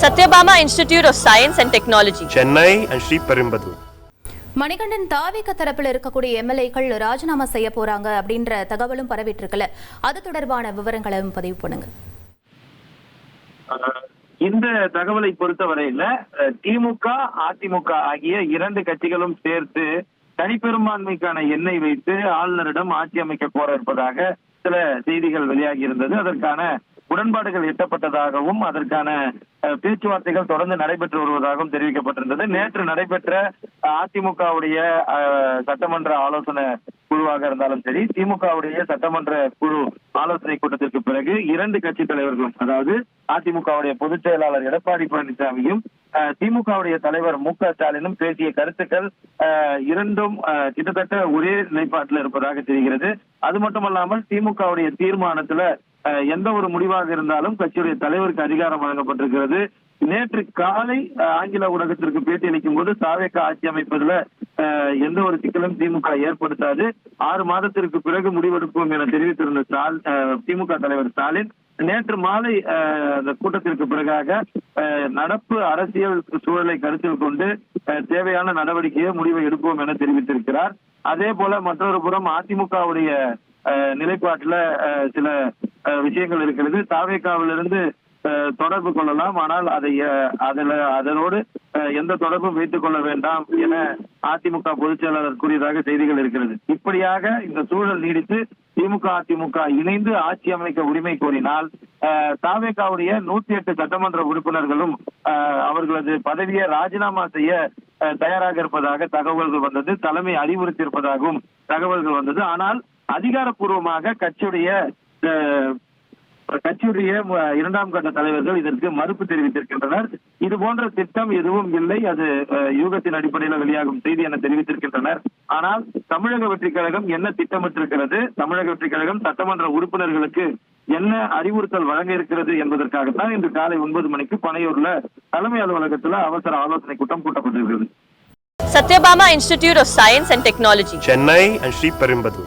Satyabama Institute of Science and Technology, Chennai and Sriperumbudur. Manikandan தாவேக தரப்பில் இருக்கக்கூடிய எம்எல்ஏக்கள் ராஜினாமா செய்ய போறாங்க அப்படின்ற தகவலும் பரவிட்டு இருக்குல்ல, அது தொடர்பான விவரங்களையும் பதிவு பண்ணுங்க. இந்த தகவலை பொறுத்தவரையில திமுக அதிமுக ஆகிய இரண்டு கட்சிகளும் சேர்த்து தனிப்பெரும்பான்மைக்கான எண்ணை வைத்து ஆளுநரிடம் ஆட்சி அமைக்க கோர இருப்பதாக சில செய்திகள் வெளியாகி இருந்தது. அதற்கான உடன்பாடுகள் எட்டப்பட்டதாகவும் அதற்கான பேச்சுவார்த்தைகள் தொடர்ந்து நடைபெற்று வருவதாகவும் தெரிவிக்கப்பட்டிருந்தது. நேற்று நடைபெற்ற அதிமுகவுடைய சட்டமன்ற ஆலோசனை குழுவாக இருந்தாலும் சரி, திமுகவுடைய சட்டமன்ற குழு ஆலோசனை கூட்டத்திற்கு பிறகு இரண்டு கட்சி தலைவர்களும், அதாவது அதிமுகவுடைய பொதுச் செயலாளர் எடப்பாடி பழனிசாமியும் திமுகவுடைய தலைவர் மு.க. ஸ்டாலினும் பேசிய கருத்துக்கள் இரண்டும் கிட்டத்தட்ட ஒரே நிலைப்பாட்டில் இருப்பதாக தெரிகிறது. அது மட்டுமல்லாமல் திமுகவுடைய தீர்மானத்துல எந்த ஒரு முடிவாக இருந்தாலும் கட்சியுடைய தலைவருக்கு அதிகாரம் வழங்கப்பட்டிருக்கிறது. நேற்று காலை ஆங்கில ஊடகத்திற்கு பேட்டி அளிக்கும் போது தாவேக ஆட்சி அமைப்பதில் எந்த ஒரு சிக்கலும் திமுக ஏற்படுத்தாது, 6 மாதத்திற்கு பிறகு முடிவெடுப்போம் என தெரிவித்திருந்த திமுக தலைவர் ஸ்டாலின் நேற்று மாலை அந்த கூட்டத்திற்கு பிறகாக நடப்பு அரசியல் சூழலை கருத்தில் கொண்டு தேவையான நடவடிக்கையை முடிவை எடுப்போம் என தெரிவித்திருக்கிறார். அதே போல மற்றொரு புறம் அதிமுகவுடைய நிலைப்பாட்டில் சில விஷயங்கள் இருக்கிறது. தாவேகாவிலிருந்து தொடர்பு கொள்ளலாம், ஆனால் அதனோடு எந்த தொடர்பும் வைத்துக் கொள்ள வேண்டாம் என அதிமுக பொதுச் செயலாளர் கூறியதாக செய்திகள் இருக்கிறது. இப்படியாக இந்த சூழல் நீடித்து திமுக அதிமுக இணைந்து ஆட்சி அமைக்க உரிமை கோரினால் தாவேகாவுடைய 108 சட்டமன்ற உறுப்பினர்களும் அவர்களது பதவியை ராஜினாமா செய்ய தயாராக இருப்பதாக தகவல்கள் வந்தது. தலைமை அறிவுறுத்தி இருப்பதாகவும் தகவல்கள் வந்தது. ஆனால் அதிகாரப்பூர்வமாக கட்சியுடைய இரண்டாம் கட்ட தலைவர்கள் இதற்கு மறுப்பு தெரிவித்திருக்கின்றனர். இது போன்ற திட்டம் எதுவும் இல்லை, அது யூகத்தின் அடிப்படையில் வெளியாகும் செய்தி என தெரிவித்திருக்கின்றனர். ஆனால் தமிழக வெற்றிக் கழகம் என்ன திட்டமிட்டிருக்கிறது, தமிழக வெற்றிக் கழகம் சட்டமன்ற உறுப்பினர்களுக்கு என்ன அறிவுறுத்தல் வழங்க இருக்கிறது என்பதற்காகத்தான் இன்று காலை 9 மணிக்கு பனையூர்ல தலைமை அலுவலகத்தில் அவசர ஆலோசனை கூட்டம் கூட்டப்பட்டிருக்கிறது. Satyabama Institute of Science and Technology, Chennai and Sriperumbudur.